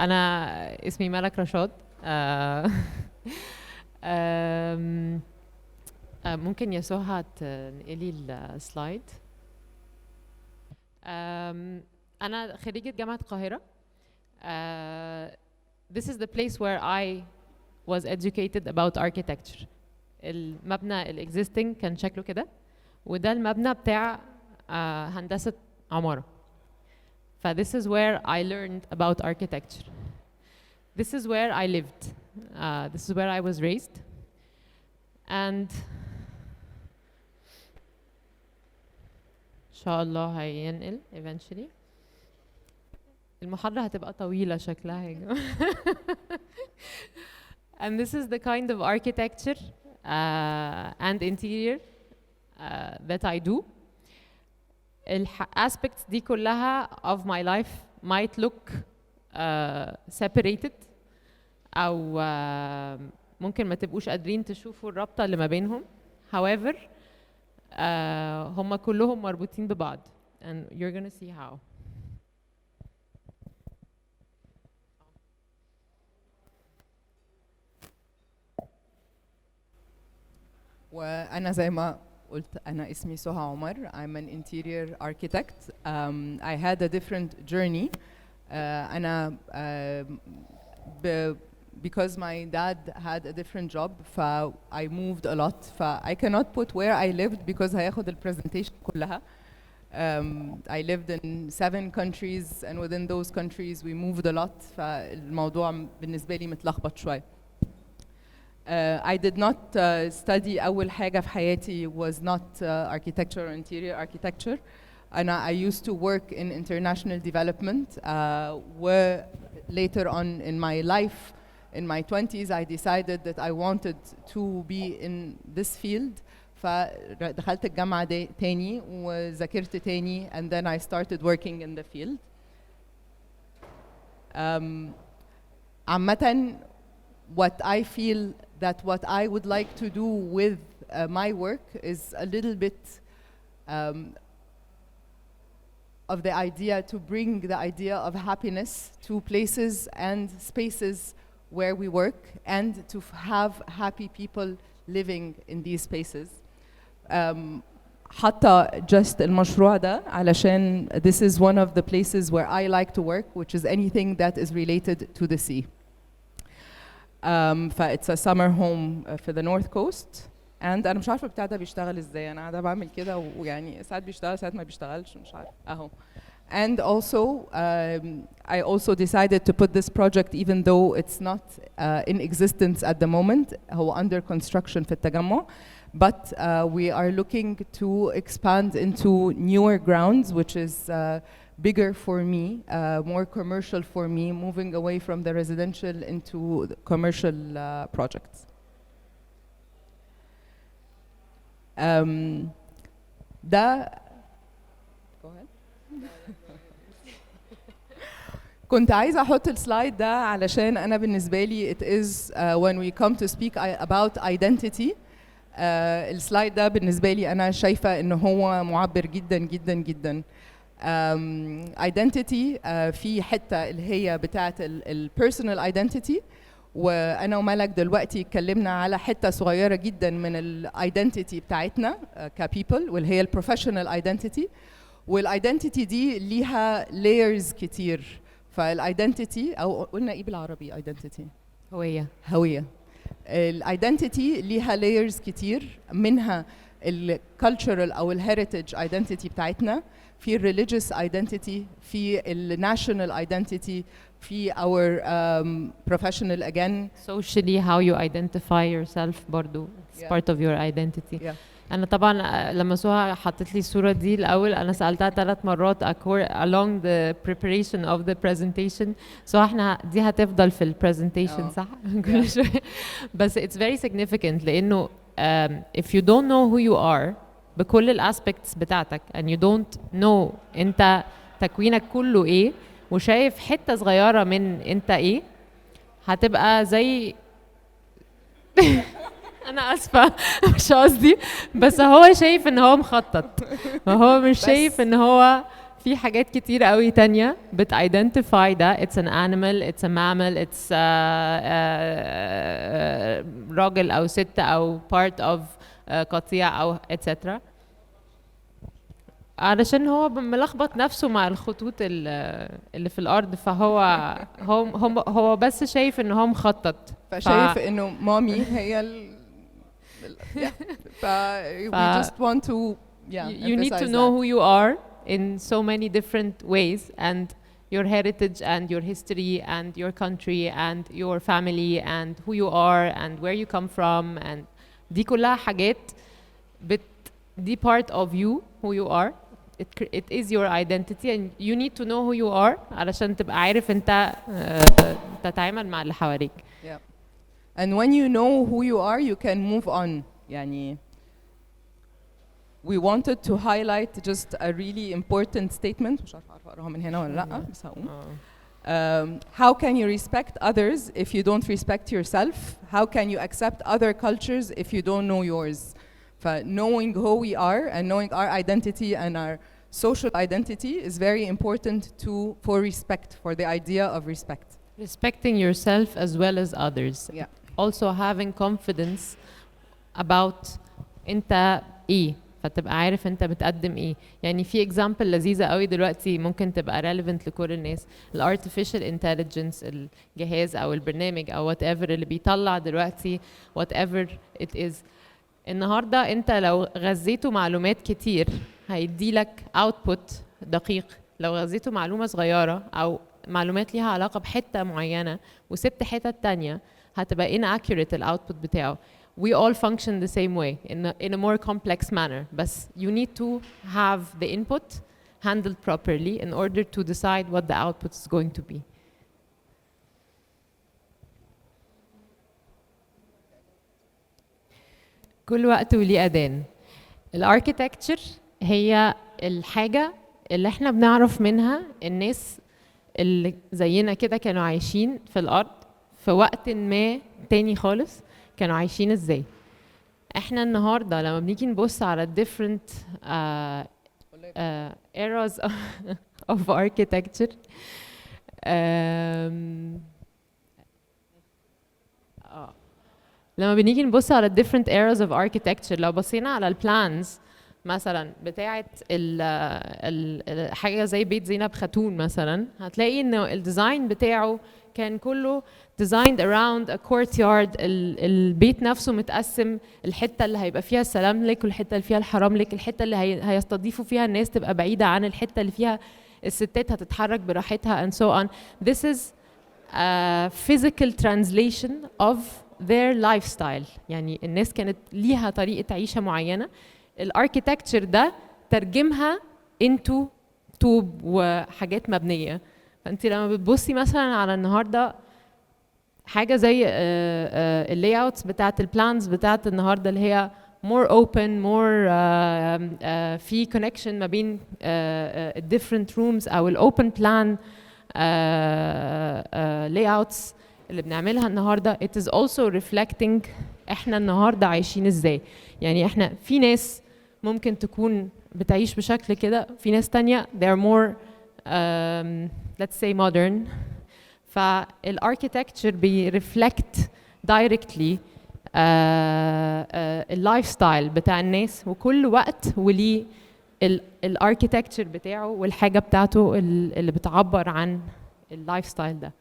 أنا اسمي ملك رشاد. ممكن يا سهى تنقلي السلايد. أنا خريجة جامعة القاهرة. This is the place where I was educated about architecture. المبنى الexisting كان شكله كده، وده المبنى بتاع هندسة عمارة. ف this is where I learned about architecture. This is where I lived. This is where I was raised. And إن شاء الله هينقل eventually. المحاضرة هتبقى طويلة شكلها يا جماعة. And this is the kind of architecture and interior that I do. Aspects دي كلها of my life might look separated أو ممكن ما تبقوش قادرين تشوفوا الرابطة اللي ما بينهم. However هم كلهم مربوطين ببعض. And you're gonna see how. وأنا زي ما قلت أنا اسمي سوها عمر. I'm an interior architect. I had a different journey. أنا because my dad had a different job, I moved a lot. I cannot put where I lived because هياخد الpresentation كلها. I lived in 7 countries and within those countries we moved a lot. فالموضوع بالنسبة لي متلخبط شوية. I did not study أول حاجة في حياتي was not architecture or interior architecture. I used to work in international development. Later on in my life, in my 20s, I decided that I wanted to be in this field. فدخلت الجامعة تاني وذاكرت تاني and then I started working in the field. عامةً what I feel that what I would like to do with my work is a little bit of the idea to bring the idea of happiness to places and spaces where we work and to have happy people living in these spaces. حتى just المشروع ده علشان this is one of the places where I like to work, which is anything that is related to the sea. It's a summer home for the North Coast. And أنا مش عارفة البتاع ده بيشتغل إزاي. أنا قاعدة بعمل كده ويعني ساعات بيشتغل ساعات ما بيشتغلش مش عارفة أهو. And also I also decided to put this project even though it's not in existence at the moment. هو under construction في التجمع. But we are looking to expand into newer grounds, which is bigger for me, more commercial for me, moving away from the residential into the commercial projects. Go ahead. كنت عايزة أحط السلايد ده علشان أنا بالنسبة لي it is when we come to speak about identity. السلايد ده بالنسبة لي أنا شايفة إنه هو معبر جدا جدا جدا. identity في حتة اللي هي بتاعة personal identity، وأنا وملك دلوقتي اتكلمنا على حتة صغيرة جدا من identity بتاعتنا كبيبل واللي هي professional identity. والidentity دي ليها layers كتير. فالايدنتيتي أو قلنا إيه بالعربي identity؟ هوية. الايدنتيتي ليها layers كتير، منها الكالتشرال او الهيريتج ايدنتيتي بتاعتنا، في الريليجيوس ايدنتيتي، في الناشونال ايدنتيتي، في our professional again. Socially how you identify yourself برضو it's part of your identity. أنا طبعا لما سوها حطت لي الصورة دي الأول أنا سألتها 3 مرات along the preparation of the presentation. سوها احنا دي هتفضل في البرزنتيشن صح؟ كل شوية. بس it's very significant لأنه if you don't know who you are بكل الاسبكتس بتاعتك and you don't know انت تكوينك كله ايه وشايف حتة صغيرة من انت ايه، هتبقى زي انا اسفة مش قصدي، بس هو شايف ان هو مخطط وهو مش شايف ان هو في حاجات كتير قوي تانية بتidentify ده it's an animal it's a mammal it's راجل أو ست أو part of قطيع أو etc. علشان هو ملخبط نفسه مع الخطوط اللي في الأرض، فهو هو بس شايف إن هو مخطط، فشايف إنه مامي هي we just want to you need to know who you are in so many different ways, and your heritage and your history and your country and your family and who you are and where you come from, and دي كلها حاجات دي part of you who you are. It is your identity and you need to know who you are علشان تبقى عارف انت تتعامل مع اللي حواليك. Yeah. And when you know who you are you can move on. يعني we wanted to highlight just a really important statement. مش عارفة أقراها من هنا ولا لأ بس هقوم. How can you respect others if you don't respect yourself? How can you accept other cultures if you don't know yours? Knowing who we are and knowing our identity and our social identity is very important for respect, for the idea of respect. Respecting yourself as well as others. Yeah. Also having confidence about انت ايه، فتبقى عارف انت بتقدم ايه. يعني في example لذيذة قوي دلوقتي ممكن تبقى relevant لكل الناس، artificial intelligence، الجهاز او البرنامج او whatever اللي بيطلع دلوقتي whatever it is. النهارده انت لو غذيته معلومات كتير هيديلك output دقيق. لو غذيته معلومة صغيرة او معلومات ليها علاقة بحتة معينة وسبت حتة تانية هتبقى inaccurate الاوتبوت بتاعه. We all function the same way in a more complex manner, but you need to have the input handled properly in order to decide what the output is going to be. كل وقت وليه أذان. الاركيتكتشر هي الحاجة اللي احنا بنعرف منها الناس اللي زينا كده كانوا عايشين في الأرض في وقت ما تاني خالص كانوا عايشين ازاي. احنا النهارده لما بنيجي نبص على different eras of architecture لما بنيجي نبص على different eras of architecture، لو بصينا على البلانز مثلا بتاعه حاجه زي بيت زينب خاتون مثلا، هتلاقي انه الديزاين بتاعه كان كله designed around a courtyard. البيت نفسه متقسم، الحته اللي هيبقى فيها السلام لك والحته اللي فيها الحرام لك، الحته اللي هيستضيفوا فيها الناس تبقى بعيده عن الحته اللي فيها الستات هتتحرك براحتها and so on. This is a physical translation of their lifestyle. يعني الناس كانت ليها طريقه عيشه معينه، الاركيتكتشر ده ترجمها into طوب وحاجات مبنيه. فانت لما بتبصي مثلا على النهارده حاجه زي اللاي اوتس بتاعت البلانز بتاعت النهارده اللي هي more open more في connection ما بين different rooms او الاوبن بلان layouts اللي بنعملها النهارده it is also reflecting احنا النهارده عايشين ازاي. يعني احنا في ناس ممكن تكون بتعيش بشكل كده، في ناس تانية they're more let's say modern. فالاركيتكتشر بيرفلكت دايركتلي اللايف ستايل بتاع الناس، وكل وقت وليه الاركيتكتشر بتاعه والحاجه بتاعته اللي بتعبر عن اللايف ستايل ده.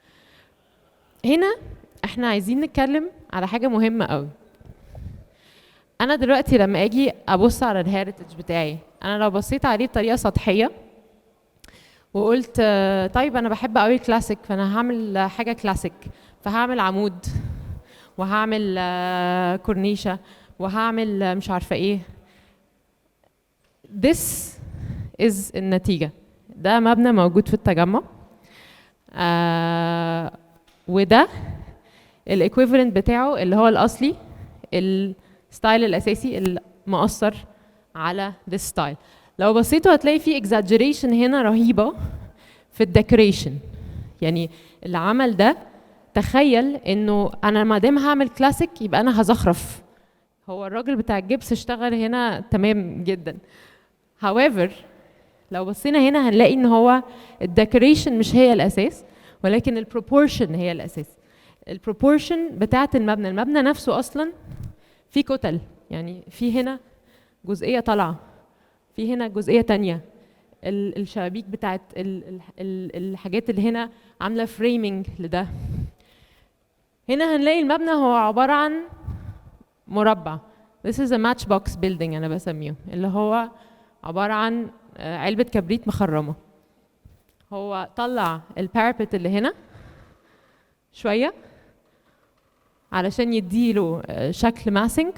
هنا احنا عايزين نتكلم على حاجه مهمه قوي. انا دلوقتي لما اجي ابص على الهيريتج بتاعي، انا لو بصيت عليه بطريقه سطحيه وقلت طيب انا بحب قوي الكلاسيك فانا هعمل حاجه كلاسيك، فهعمل عمود وهعمل كورنيشه وهعمل مش عارفه ايه. This is النتيجه. ده مبنى موجود في التجمع وده الايكويفالنت بتاعه اللي هو الاصلي الستايل الاساسي اللي مؤثر على this style. لو بصيتوا هتلاقي في exaggeration هنا رهيبة في الديكوريشن. يعني اللي عمل ده تخيل انه انا ما دام هعمل كلاسيك يبقى انا هزخرف. هو الراجل بتاع الجبس اشتغل هنا تمام جدا. however لو بصينا هنا هنلاقي ان هو الديكوريشن مش هي الاساس، ولكن البروبورشن هي الاساس. البروبورشن بتاعه المبنى نفسه اصلا في كتل، يعني في هنا جزئيه طالعه، في هنا جزئيه تانية، الشبابيك بتاعت الحاجات اللي هنا عامله فريمنج لده. هنا هنلاقي المبنى هو عباره عن مربع. This is a matchbox building انا بسميه، اللي هو عباره عن علبه كبريت مخرمه. هو طلع البارابت اللي هنا شويه علشان يديله شكل ماسنج،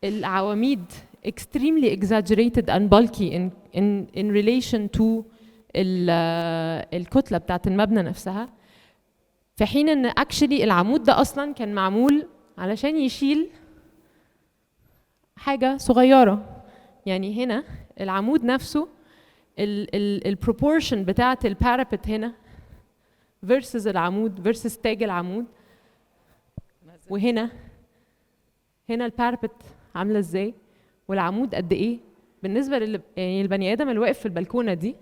والعواميد extremely exaggerated and bulky in relation to الكتلة بتاعت المبنى نفسها، في حين ان actually العمود ده اصلا كان معمول علشان يشيل حاجة صغيرة. يعني هنا العمود نفسه البروبورشن بتاعت البارابت هنا versus العمود versus تاج العمود، وهنا البارابت عاملة ازاي والعمود قد ايه بالنسبه يعني البني ادم اللي واقف في البلكونه دي،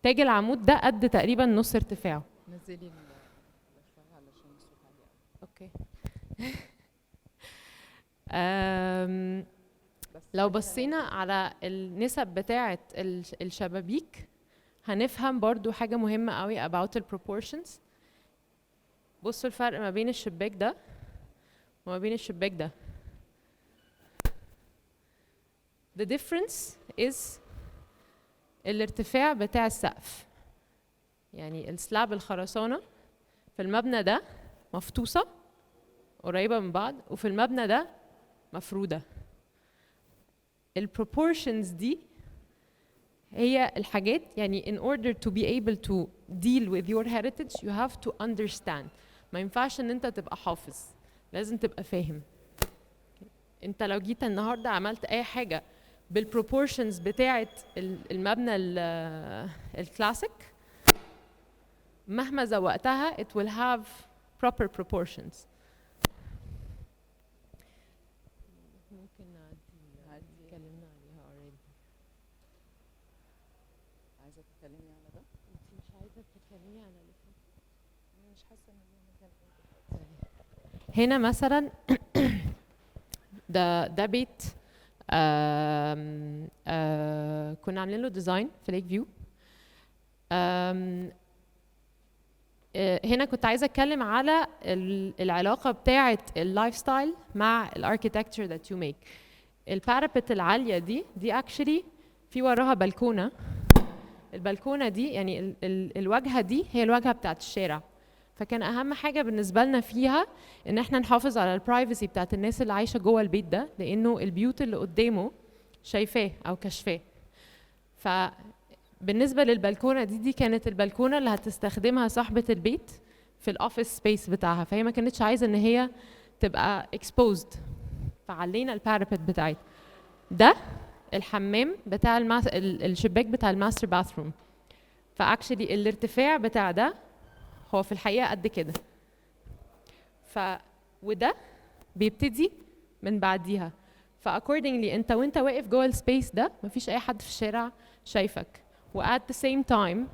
تاج العمود ده قد تقريبا نص ارتفاعه. نزلي علشان الصوت عالي. اوكي. لو بصينا على النسب بتاعه الشبابيك هنفهم برضو حاجه مهمه قوي about the proportions. بصوا الفرق ما بين الشباك ده وما بين الشباك ده. The difference is الارتفاع بتاع السقف. يعني السلاب الخرسانة في المبنى ده مفطوسة قريبة من بعض، وفي المبنى ده مفرودة. البروبورشنز دي هي الحاجات، يعني in order to be able to deal with your heritage you have to understand. ما ينفعش ان انت تبقى حافظ، لازم تبقى فاهم. انت لو جيت النهارده عملت اي حاجة بالبروبورشنز بتاعه المبنى الكلاسيك، مهما زوقتها it will have proper proportions. ممكن نعدي اتكلمنا عليها already. عايزه تتكلمي على ده؟ انت مش عايزه تتكلمي على اللي فات؟ انا مش حاسه ان هنا مثلا ده بيت كنا عاملين له ديزاين في ليك فيو. هنا كنت عايزه اتكلم على العلاقه بتاعه اللايف ستايل مع الاركيتكتشر ذات يو ميك. البارابت العاليه دي اكشلي في وراها بلكونه. البلكونه دي يعني الواجهه دي هي الواجهه بتاعه الشارع، فكان اهم حاجه بالنسبه لنا فيها ان احنا نحافظ على البرايفسي بتاعت الناس اللي عايشه جوه البيت ده، لانه البيوت اللي قدامه شايفاه او كشفاه. فبالنسبه للبلكونه دي كانت البلكونه اللي هتستخدمها صاحبه البيت في الاوفيس سبيس بتاعها، فهي ما كانتش عايزه ان هي تبقى اكسبوزد، فعلينا البارابت بتاعتها. ده الحمام بتاع الشباك بتاع الماستر باثروم، فاكشلي الارتفاع بتاع ده هو في الحقيقه قد كده. وده بيبتدي من بعديها، فاكوردنجلي انت وانت واقف جوه السبيس ده مفيش اي حد في الشارع شايفك، وات ذا سيم تايم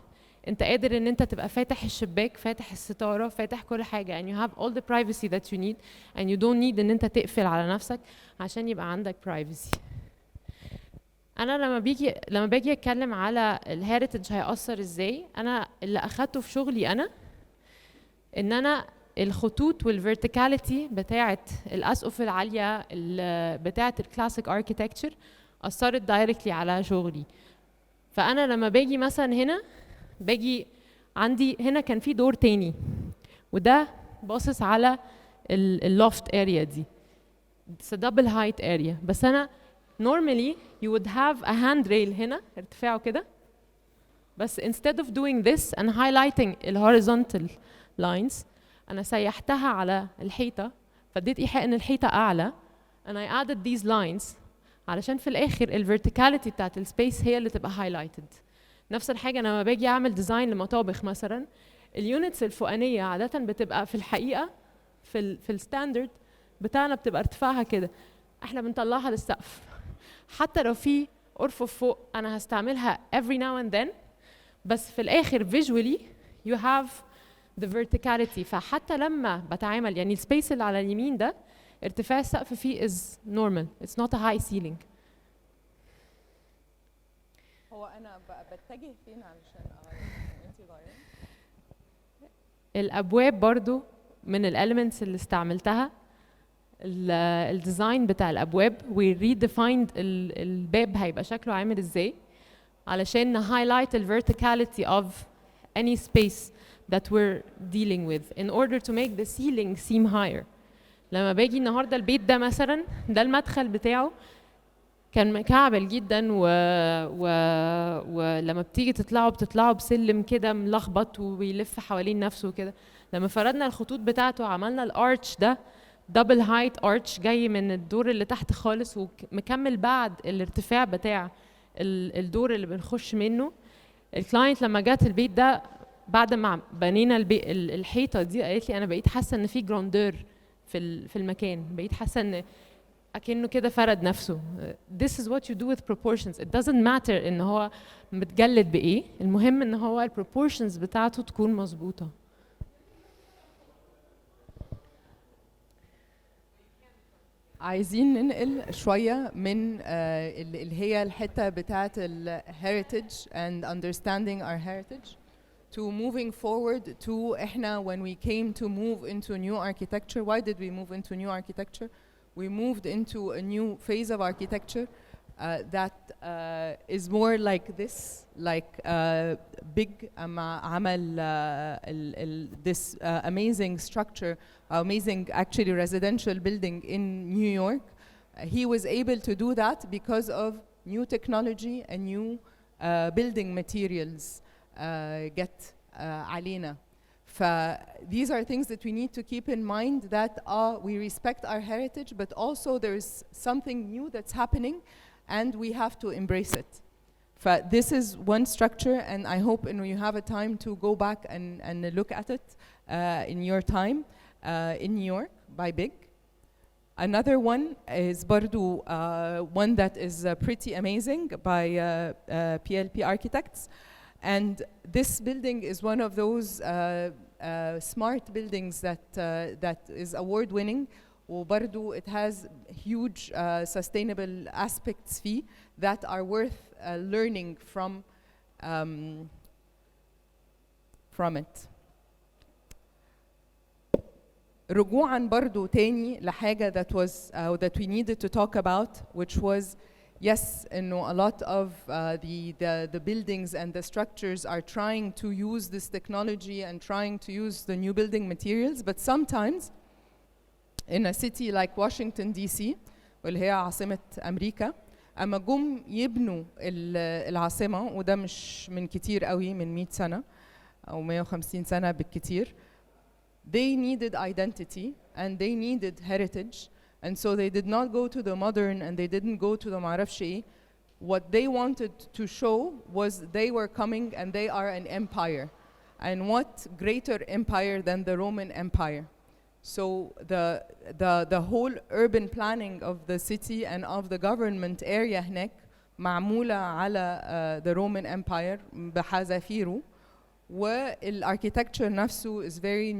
انت قادر ان انت تبقى فاتح الشباك، فاتح الستاره، فاتح كل حاجه، and you have all the privacy that you need and you don't need ان انت تقفل على نفسك عشان يبقى عندك privacy. انا لما باجي اتكلم على الهيريتج هيأثر ازاي، انا اللي اخدته في شغلي انا ان انا الخطوط والفيرتيكاليتي بتاعه الاسقف العاليه بتاعه الكلاسيك اركيتكتشر اثرت دايركتلي على شغلي. فانا لما باجي مثلا هنا باجي عندي هنا كان في دور تاني، وده باصص على اللوفت اريا دي. It's a double height area، بس انا normally you would have a handrail هنا ارتفاعه كده، بس instead of doing this and highlighting الhorizontal lines انا سيحتها على الحيطه، فاديت ايحاء ان الحيطه اعلى and I added these lines علشان في الاخر الفيرتيكاليتي بتاعت السبيس هي اللي تبقى highlighted. نفس الحاجه لما باجي اعمل ديزاين لمطابخ مثلا، اليونتس الفوقانيه عاده بتبقى في الحقيقه في الستاندرد بتاعنا بتبقى ارتفاعها كده، احنا بنطلعها للسقف. حتى لو في ارفف فوق انا هستعملها every now and then، بس في الاخر visually you have the verticality. فحتى لما بتعامل يعني السبيس اللي على اليمين ده ارتفاع السقف فيه is normal, it's not a high ceiling. هو انا بتجه فين علشان انت غيري؟ الابواب برضو من الاليمنتس اللي استعملتها، الديزاين بتاع الابواب we redefined الباب هيبقى شكله عامل ازاي علشان نهايلايت ال verticality of any space that we're dealing with in order to make the ceiling seem higher. لما باجي النهارده البيت ده مثلا، ده المدخل بتاعه كان مكعبل جدا ولما بتيجي بتطلعوا بسلم كده ملخبط وبيلف حوالين نفسه كده. لما فردنا الخطوط بتاعته عملنا الارتش ده دبل هايت ارتش جاي من الدور اللي تحت خالص ومكمل بعد الارتفاع بتاع الدور اللي بنخش منه. الكلاينت لما جات البيت ده بعد ما بنينا الحيطه دي قالت لي انا بقيت حاسه ان في جراندور في المكان، بقيت حاسه ان اكنه كده فرد نفسه. This is what you do with proportions. It doesn't matter ان هو متجلد بايه، المهم ان هو البروبورشنز بتاعته تكون مظبوطه. عايزين ننقل شوية من اللي هي الحتة بتاعة ال heritage and understanding our heritage to moving forward to إحنا when we came to move into new architecture. Why did we move into new architecture? We moved into a new phase of architecture that is more like this, like big عمل this amazing structure, amazing actually residential building in New York. He was able to do that because of new technology and new building materials get علينا. These are things that we need to keep in mind, that we respect our heritage, but also there's something new that's happening and we have to embrace it. This is one structure, and I hope you have a time to go back and look at it in your time in New York by Big. Another one is برضو one that is pretty amazing by PLP Architects. And this building is one of those smart buildings that is award-winning. وبرضو it has huge sustainable aspects فيه that are worth learning from it. رجوعاً برضو تاني لحاجة that was that we needed to talk about, which was yes, a lot of the buildings and the structures are trying to use this technology and trying to use the new building materials, but sometimes in a city like Washington DC, واللي هي عاصمة أمريكا، أما جم يبنوا العاصمة، وده مش من كتير قوي، من 100 سنة أو 150 سنة بالكتير، they needed identity and they needed heritage. And so they did not go to the modern and they didn't go to the معرفش ايه. What they wanted to show was they were coming and they are an empire. And what greater empire than the Roman Empire? So the whole urban planning of the city and of the government area هناك معمولة على the Roman Empire بحذافيره. والarchitecture نفسه is very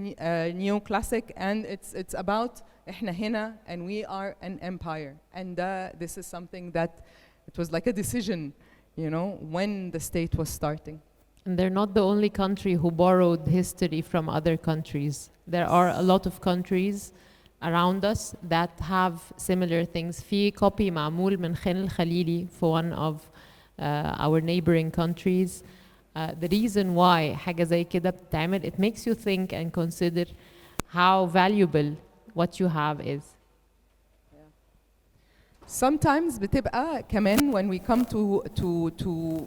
neoclassic, and it's about إحنا هنا and we are an empire. And this is something that it was like a decision, when the state was starting. And they're not the only country who borrowed history from other countries. There are a lot of countries around us that have similar things. في copy معمول من خان الخليلي for one of our neighboring countries. The reason why حاجة زي كده بتتعمل, it makes you think and consider how valuable what you have is. Sometimes بتبقى كمان when we come to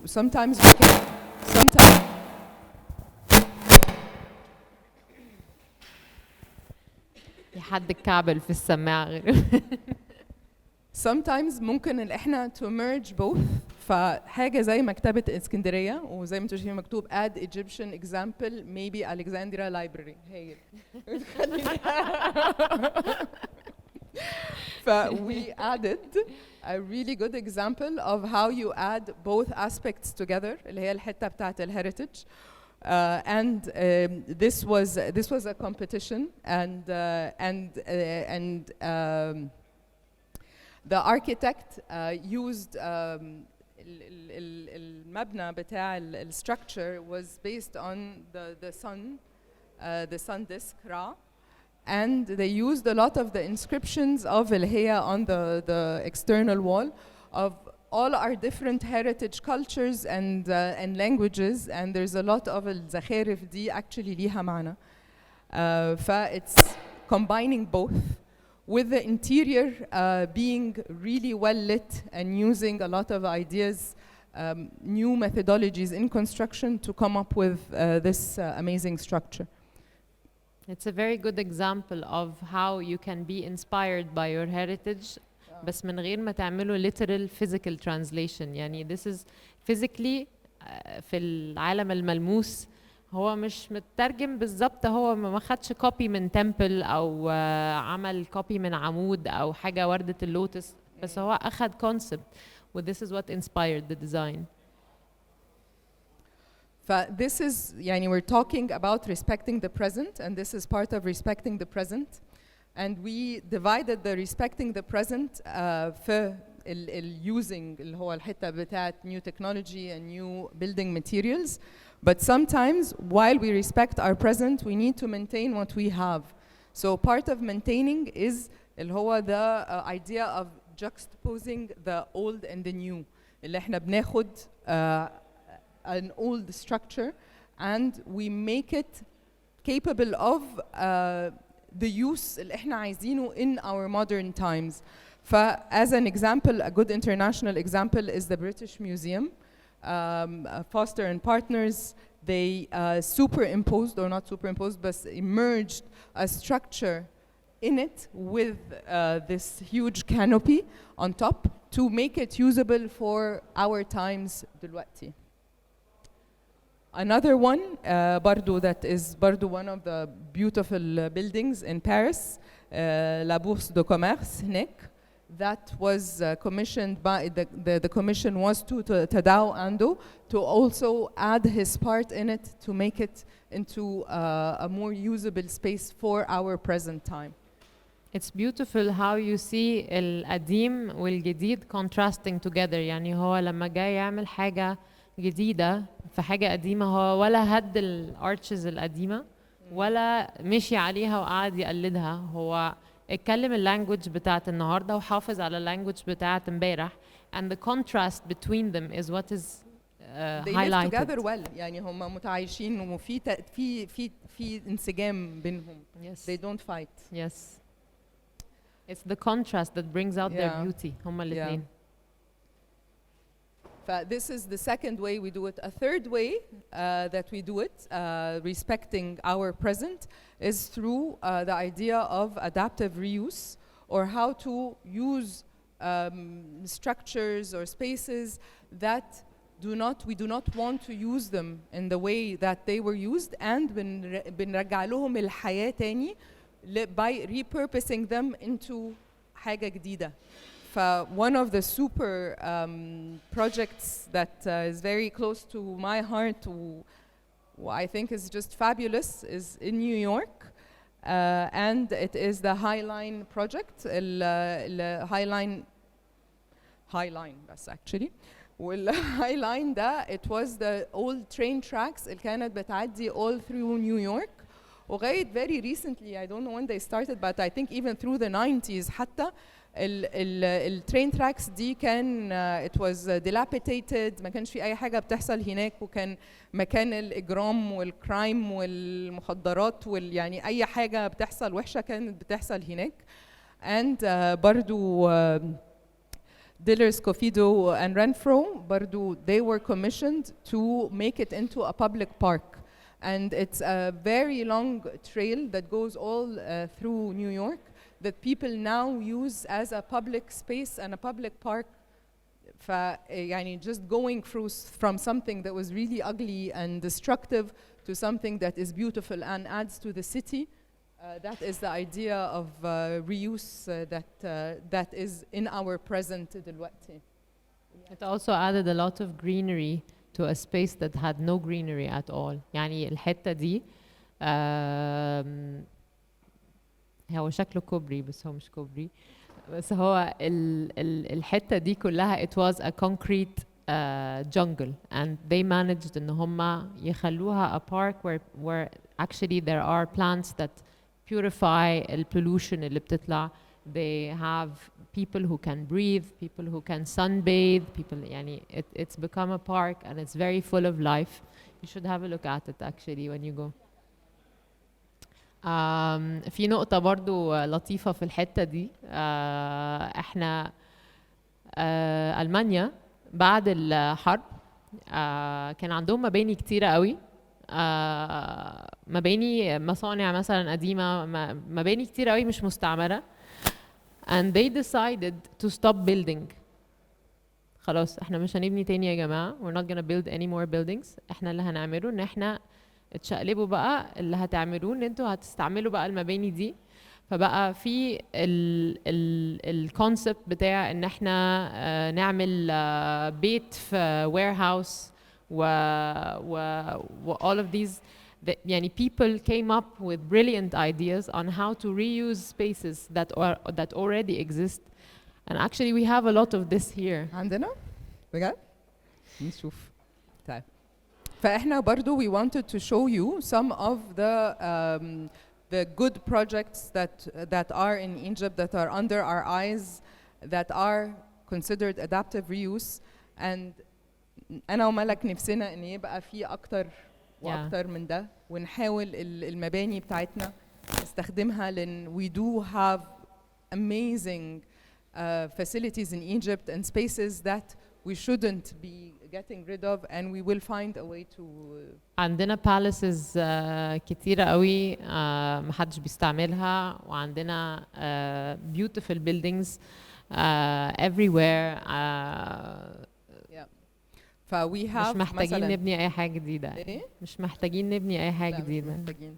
sometimes we can sometimes حد الكعبل في السماعة غير sometimes ممكن ان احنا to merge both. فحاجة زي مكتبة اسكندرية، وزي ما تشوفين مكتوب add Egyptian example maybe Alexandria Library. هي we added a really good example of how you add both aspects together اللي هي الحتة بتاعت الهeritage. And this was a competition, and the architect used المبنى بتاع structure was based on the sun disk Ra, and they used a lot of the inscriptions of الهية on the external wall of all our different heritage cultures and languages, and there's a lot of الزخارف دي actually ليها معنى. It's combining both with the interior being really well lit and using a lot of ideas, new methodologies in construction to come up with this amazing structure. It's a very good example of how you can be inspired by your heritage بس من غير ما تعملوا literal physical translation. يعني this is physically في العالم الملموس هو مش مترجم بالظبط، هو ما خدش copy من temple أو عمل copy من عمود أو حاجة وردة اللوتس، بس هو أخد concept و this is what inspired the design. This is يعني we're talking about respecting the present, and this is part of respecting the present. And we divided the respecting the present في using اللي هو الحتة بتاعت new technology and new building materials. But sometimes while we respect our present, we need to maintain what we have. So part of maintaining is اللي هو the idea of juxtaposing the old and the new. اللي احنا بناخد an old structure and we make it capable of the use اللي احنا عايزينه in our modern times. As an example, a good international example is the British Museum. Foster and Partners, they superimposed, or not superimposed, but merged a structure in it with this huge canopy on top to make it usable for our times دلوقتي. Another one, برضو that is برضو one of the beautiful buildings in Paris, La Bourse de Commerce هناك. That was commissioned by the commission was to Tadao Ando to also add his part in it to make it into a more usable space for our present time. It's beautiful how you see القديم والجديد contrasting together. يعني هو لما جاي يعمل حاجة جديدة في حاجة قديمة هو ولا هد الارشز القديمة ولا مشي عليها وقعد يقلدها، هو اتكلم اللانجوج بتاعت النهارده وحافظ على اللانجوج بتاعت امبارح. And the contrast between them is what is they highlighted. live together well. يعني هم متعايشين وفي في انسجام بينهم. Yes. They don't fight. Yes. It's the contrast that brings out their beauty. هما الاثنين. This is the second way we do it. A third way that we do it, respecting our present, is through the idea of adaptive reuse, or how to use structures or spaces that we do not want to use them in the way that they were used, and بنرجع لهم الحياة تاني by repurposing them into حاجة جديدة. One of the super projects that is very close to my heart, I think is just fabulous, is in New York, and it is the High Line project. High Line بس actually. High Line ده it was the old train tracks اللي كانت بتعدي all through New York. وغاية very recently, I don't know when they started, but I think even through the 90s حتى الترين تراكس دي كان it was dilapidated، ما كانش في اي حاجه بتحصل هناك، وكان مكان الاجرام والكرايم والمخدرات يعني اي حاجه بتحصل وحشه كانت بتحصل هناك. and برضو Dillers, Cofido and Renfro برضو they were commissioned to make it into a public park, and it's a very long trail that goes all through New York that people now use as a public space and a public park. يعني just going through from something that was really ugly and destructive to something that is beautiful and adds to the city That is the idea of reuse that is in our present دلوقتي. It also added a lot of greenery to a space that had no greenery at all. يعني الحتة دي هو شكله كوبري بس هو مش كوبري، بس هو الحتة دي كلها it was a concrete jungle, and they managed ان هم يخلوها a park where actually there are plants that purify the pollution اللي بتطلع. They have people who can breathe, people who can sunbathe, people يعني it's become a park and it's very full of life. You should have a look at it actually when you go. في نقطة برضو لطيفة في الحتة دي. احنا ألمانيا بعد الحرب كان عندهم مباني كتيرة قوي، مباني مصانع مثلا قديمة، مباني كتيرة قوي مش مستعمرة. and they decided to stop building. خلاص احنا مش هنبني تاني يا جماعة، we're not gonna build any more buildings. احنا اللي هنعمله ان احنا اتشقلبوا بقى، اللي هتعملوه ان انتوا هتستعملوا بقى المباني دي. فبقى في الكونسبت بتاع ان احنا نعمل بيت في warehouse و all of these يعني people came up with brilliant ideas on how to reuse spaces that already exist, and actually we have a lot of this here. عندنا بجد نشوف. طيب فاحنا برضو we wanted to show you some of the good projects that are in Egypt, that are under our eyes, that are considered adaptive reuse. And أنا وملك نفسنا إن يبقى في أكتر وأكتر من ده، ونحاول المباني بتاعتنا نستخدمها، لأن we do have amazing facilities in Egypt and spaces that we shouldn't be getting rid of, and we will find a way to. عندنا palaces كتيرة قوي محدش بيستعملها، وعندنا beautiful buildings everywhere. فوي هاف مش محتاجين نبني أي حاجة جديدة. إيه؟ مش محتاجين نبني أي حاجة جديدة. محتاجين.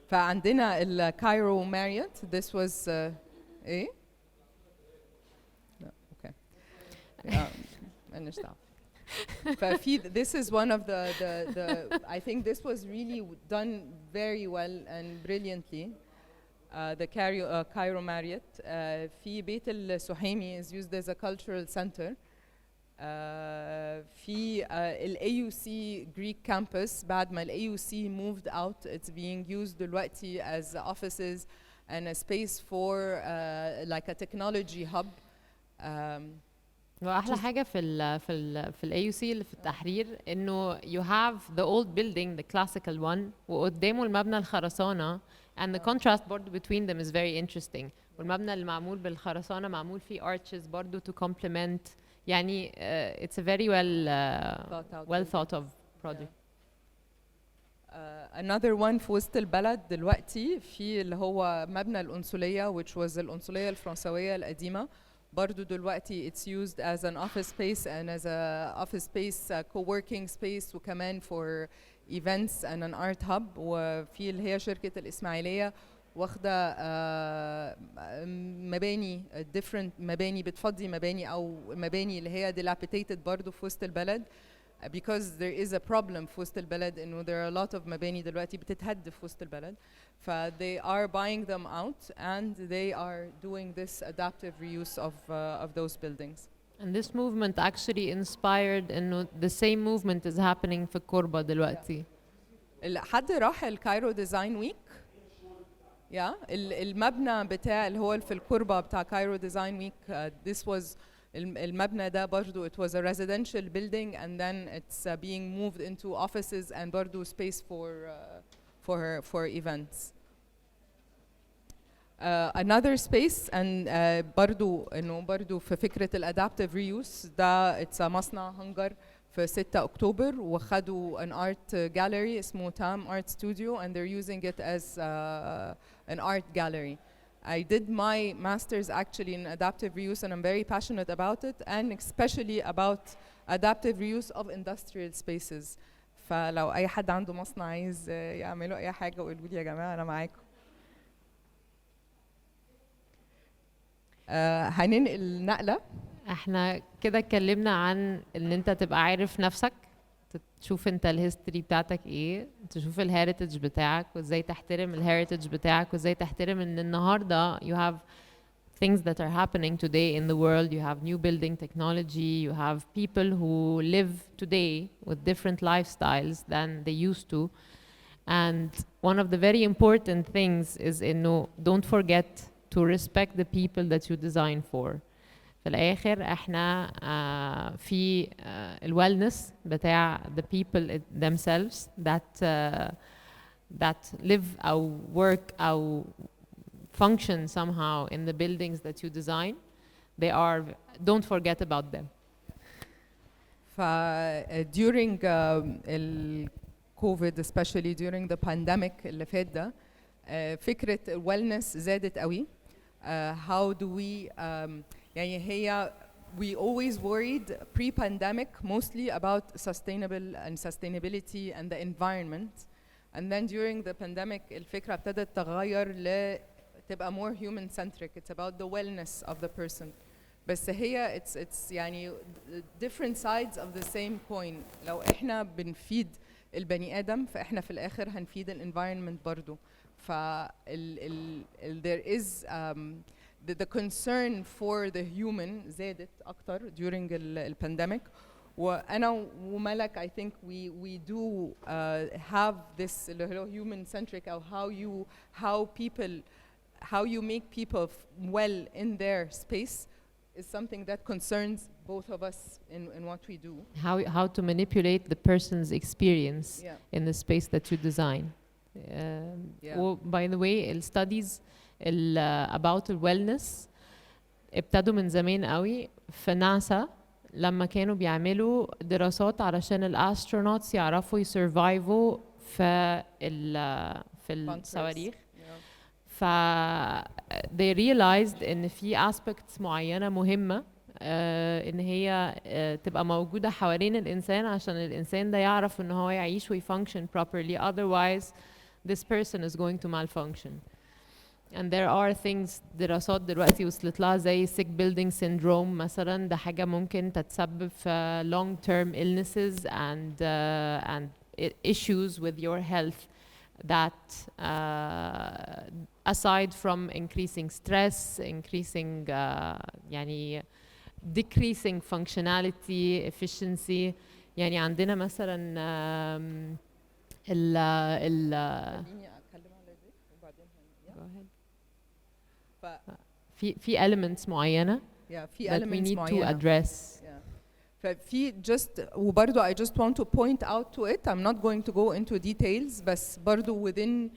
فعندنا الكايرو ماريوت. This was إيه؟ لا أوكي. مالناش دعوة. ففي this is one of the I think this was really done very well and brilliantly. The Cairo Marriott. في بيت السحيمي is used as a cultural center. في ال AUC Greek campus بعد ما ال AUC moved out, it's being used دلوقتي as offices and a space for like a technology hub. واحلى حاجه في الاي سي اللي في التحرير انه you have the old building, the classical one, وقدامه المبنى الخرسانه, and the contrast برضو between them is very interesting. والمبنى اللي معمول بالخرسانه معمول فيه arches برضو to complement. يعني it's a very well thought of project. Another one في وسط البلد دلوقتي في اللي هو مبنى القنصليه, which was القنصليه الفرنسويه القديمه. برضو دلوقتي it's used as an office space and as a office space, co-working space, وكمان for events and an art hub. وفي اللي هي شركة الإسماعيلية واخدة مباني different مباني بتفضي مباني أو مباني اللي هي dilapidated برضو في وسط البلد, because there is a problem في وسط البلد إنه there are a lot of مباني دلوقتي بتتهد في وسط البلد. They are buying them out and they are doing this adaptive reuse of those buildings. And this movement actually inspired إنه the same movement is happening في كوربا دلوقتي. حد راح الكايرو ديزاين ويك؟ المبنى بتاع اللي هو في الكوربا بتاع كايرو ديزاين ويك, this was المبنى ده برضو it was a residential building and then it's being moved into offices and برضو space for events. Another space and برضو إنه برضو في فكرة الادابتيف reuse ده it's a مصنع هنجر في 6 أكتوبر, وخدوا an art gallery اسمه تام art studio and they're using it as an art gallery. I did my master's actually in adaptive reuse and I'm very passionate about it, and especially about adaptive reuse of industrial spaces. فلو أي حد عنده مصنع عايز يعملوا أي حاجة قولوا لي يا جماعة أنا معاكم. هننقل نقلة. احنا كده اتكلمنا عن ان انت تبقى عارف نفسك، تشوف انت الهيستوري بتاعتك ايه، تشوف الهيريتج بتاعك وازاي تحترم الهيريتج بتاعك، وازاي تحترم ان النهارده you have things that are happening today in the world. You have new building technology, you have people who live today with different lifestyles than they used to. And one of the very important things is don't forget to respect the people that you design for. في الآخر احنا في الويلنس بتاع the people themselves that live أو work أو function somehow in the buildings that you design. Don't forget about them. During COVID, especially during the pandemic اللي فات ده، فكرة wellness زادت قوي. How do we يعني هي we always worried pre-pandemic mostly about sustainability and the environment, and then during the pandemic الفكرة ابتدت تغير تبقى more human centric. It's about the wellness of the person. بس هي it's يعني different sides of the same coin. لو احنا بنفيد البني آدم فاحنا في الآخر هنفيد الانvironment برضو. there is the concern for the human زادت أكتر during the pandemic. وأنا وملك I think we do have this human centric أو how you make people well in their space is something that concerns both of us in what we do. How to manipulate the person's experience in the space that you design. By the way, studies about wellness ابتدوا من زمان قوي في ناسا لما كانوا بيعملوا دراسات علشان الأسترونوتس يعرفوا يسرفايفوا في الصواريخ. they realized ان في aspects معينة مهمة ان هي تبقى موجودة حوالين الإنسان عشان الإنسان ده يعرف ان هو يعيش ويfunction properly, otherwise this person is going to malfunction. And there are things دراسات دلوقتي وصلت لها زي sick building syndrome مثلا، ده حاجة ممكن تتسبب في long term illnesses and issues with your health that aside from increasing stress, increasing يعني decreasing functionality, efficiency. يعني عندنا مثلا في elements معينة that we need to address. ففي just وبرضو I just want to point out to it. I'm not going to go into details, بس برضو within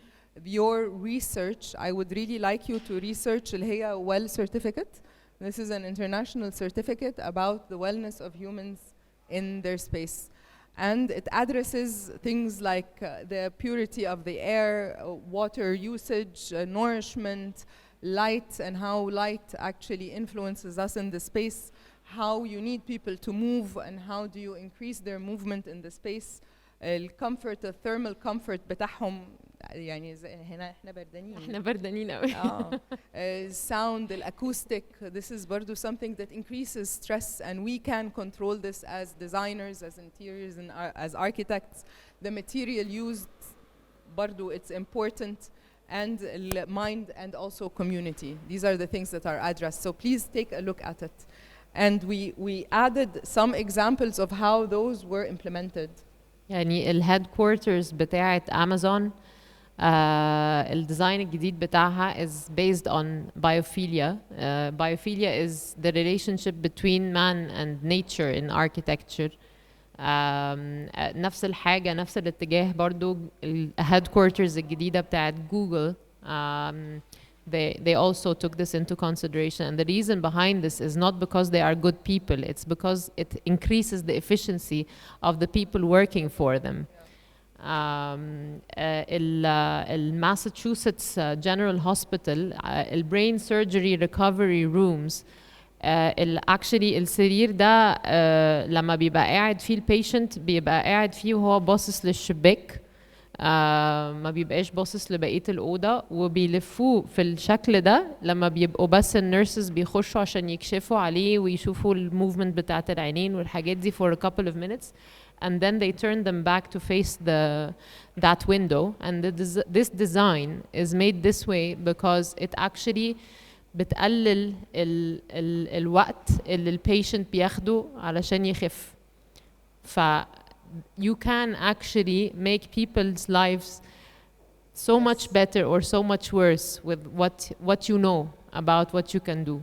your research I would really like you to research اللي هي WELL certificate. This is an international certificate about the wellness of humans in their space. And it addresses things like the purity of the air, water usage, nourishment, light, and how light actually influences us in the space, how you need people to move and how do you increase their movement in the space, comfort, the thermal comfort بتاعهم يعني هنا احنا بردانين قوي. sound, acoustic, this is برضو something that increases stress, and we can control this as designers, as interiors, and as architects. The material used برضو it's important, and mind and also community. These are the things that are addressed, so please take a look at it. And we added some examples of how those were implemented. يعني الهيدكوارترز بتاعة أمازون الديزاين الجديد بتاعها is based on biophilia. Biophilia is the relationship between man and nature in architecture. نفس الحاجة نفس الاتجاه برضو الهيدكوارترز الجديدة بتاعة جوجل. They also took this into consideration, and the reason behind this is not because they are good people, it's because it increases the efficiency of the people working for them. Massachusetts General Hospital, brain surgery recovery rooms, actually السرير ده لما بيبقى قاعد فيه البيشنت بيبقى قاعد فيه وهو باصص للشباك ما بيبقاش باصص لبقيه الاوضه، وبيلفوه في الشكل ده لما بيبقوا بس النيرسز بيخشوا عشان يكشفوا عليه ويشوفوا الموفمنت بتاعه العينين والحاجات دي for a couple of minutes, and then they turn them back to face that window. And this design is made this way because it actually بتقلل الوقت اللي البيشنت بياخده علشان يخف. ف you can actually make people's lives so much better or so much worse with what you know about what you can do.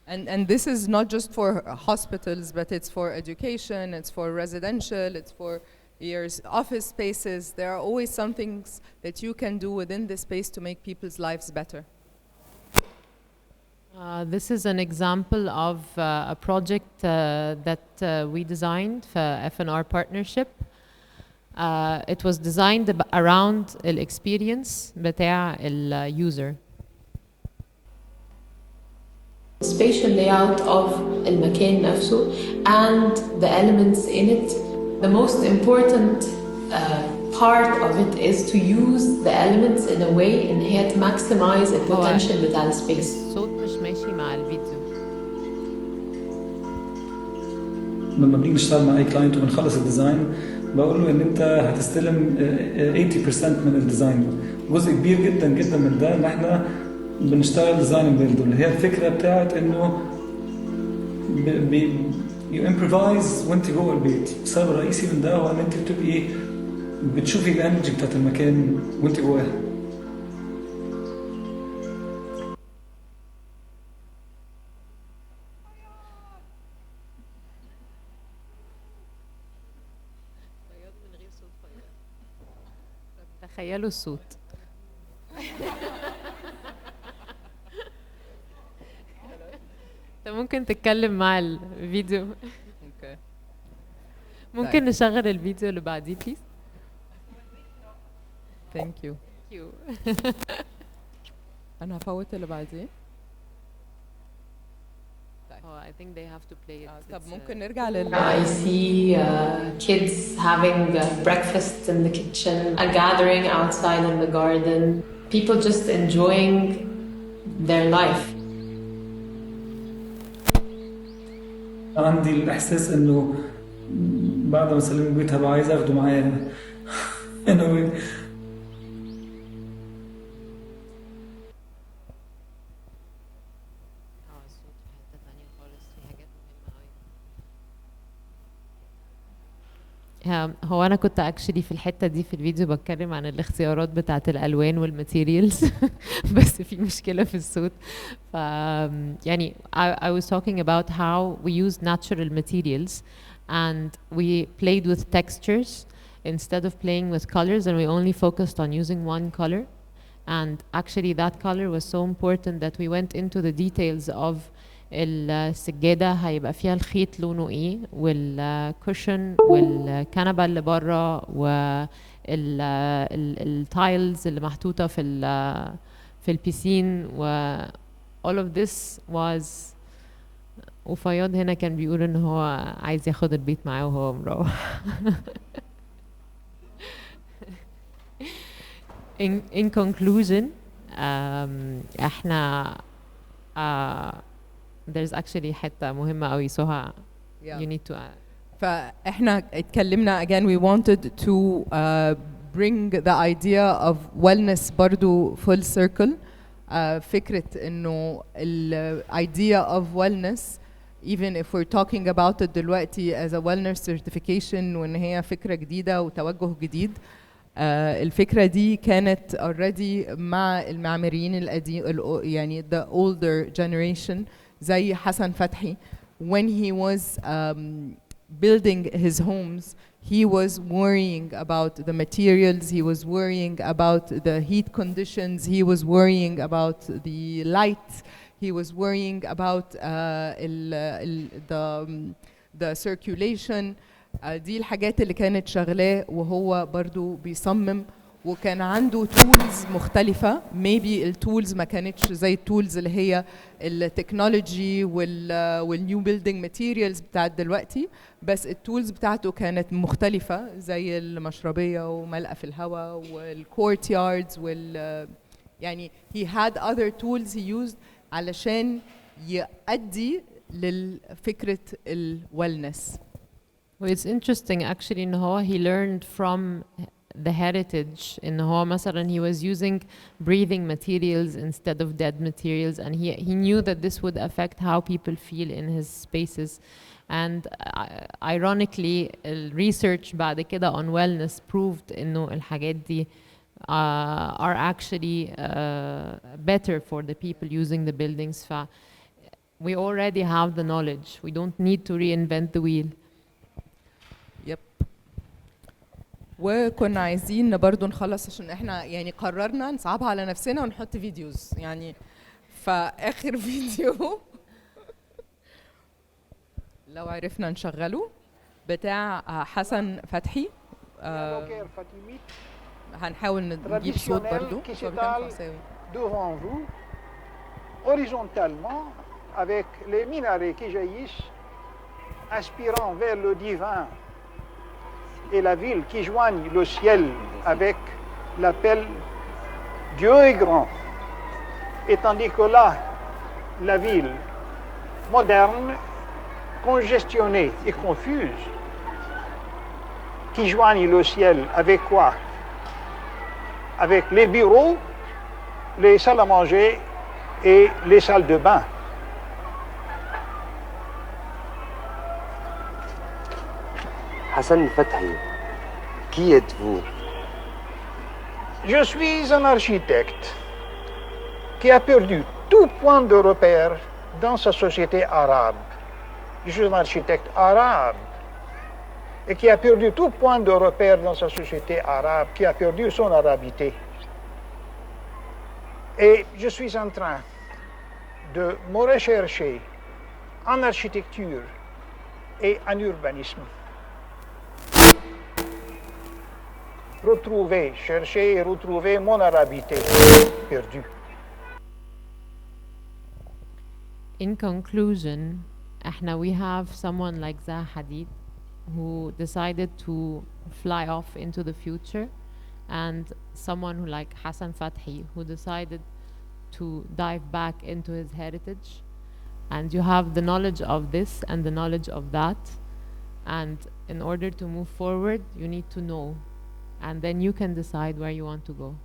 And this is not just for hospitals, but it's for education, it's for residential, it's for your office spaces. There are always some things that you can do within this space to make people's lives better. This is an example of a project that we designed for F&R partnership. It was designed around the experience بتاع user. Spatial layout of المكان نفسه and the elements in it. The most important part of it is to use the elements in a way in هي to maximize the potential بتاع السبيس. الصوت مش ماشي مع الفيديو. لما بنيجي نشتغل مع اي كلاينت وبنخلص الديزاين بقول له ان انت هتستلم 80% من الديزاين. جزء كبير جدا جدا من ده ان احنا بنشتغل ديزاين بيلد، اللي هي الفكره بتاعت انه يو امبروفايز وانت جوه البيت. السبب الرئيسي من ده هو ان انت بتبقي بتشوفي الانرجي بتاعت المكان وانت جواه. تخيلوا الصوت. انت ممكن تتكلم مع الفيديو. ممكن نشغل الفيديو اللي بعديه بليز. Thank you. أنا هفوت اللي بعديه. I think they have to play it. طب ممكن نرجع لل. I see kids having breakfast in the kitchen, a gathering outside in the garden, people just enjoying their life. عندي الإحساس إنه بعد ما أسلم البيت هبقى عايز أخده معايا. anyway. هو انا كنت اكشلي في الحته دي في الفيديو بتكلم عن الاختيارات بتاعه الالوان والماتيريالز بس في مشكله في الصوت. ف يعني I was talking about how we use natural materials and we played with textures instead of playing with colors, and we only focused on using one color. And actually that color was so important that we went into the details of السجادة هيبقى فيها الخيط لونه ايه، والكوشن والكنبة اللي بره والتايلز اللي محطوطة في البيسين و all of this was. وفياض هنا كان بيقول ان هو عايز ياخد البيت معاه وهو مروح. in conclusion احنا there's actually حتة مهمة قوي Soha you need to فاحنا اتكلمنا again we wanted to bring the idea of wellness برضو full circle. فكرة انه ال idea of wellness even if we're talking about it دلوقتي as a wellness certification وان هي فكرة جديدة وتوجه جديد. الفكرة دي كانت already مع المعماريين القديم يعني the older generation زي حسن فتحي. When he was building his homes he was worrying about the materials, he was worrying about the heat conditions, he was worrying about the light, he was worrying about the circulation. دي الحاجات اللي كانت شغلاه وهو برضو بيصمم وكان عنده تولز مختلفة. maybe التولز ما كانتش زي التولز اللي هي التكنولوجي والنيو بيلدينج ماتيريالز بتاعت دلوقتي، بس التولز بتاعته كانت مختلفة زي المشربية وملقى في الهواء والكورت ياردز يعني he had other tools he used علشان يؤدي لفكرة الويلنس. Well, it's interesting actually إن هو he learned from the heritage إن هو مثلا he was using breathing materials instead of dead materials, and he knew that this would affect how people feel in his spaces. And ironically research بعد كده on wellness proved إنه الحاجات دي are actually better for the people using the buildings. We already have the knowledge. We don't need to reinvent the wheel. Yep. وكنا عايزين برضو نخلص عشان احنا يعني قررنا نصعبها على نفسنا ونحط فيديوز يعني. فآخر فيديو لو عرفنا نشغله بتاع حسن فتحي. هنحاول نجيب صوت برضو. devant vous, horizontalement, avec les minarets qui jaillissent, aspirant vers le divin, et la ville qui joigne le ciel avec l'appel Dieu est grand. Et tandis que là, la ville moderne, congestionnée et confuse, qui joigne le ciel avec quoi? Avec les bureaux, les salles à manger et les salles de bain. Hassan Fathi, qui êtes-vous? Je suis un architecte qui a perdu tout point de repère dans sa société arabe. Je suis un architecte arabe et qui a perdu tout point de repère dans sa société arabe, qui a perdu son arabité. Et je suis en train de me rechercher en architecture et en urbanisme. Retrouver, chercher et retrouver mon arabité perdue. In conclusion, we have someone like Zaha Hadid who decided to fly off into the future, and someone who like Hassan Fathi who decided to dive back into his heritage. And you have the knowledge of this and the knowledge of that, and in order to move forward you need to know, and then you can decide where you want to go.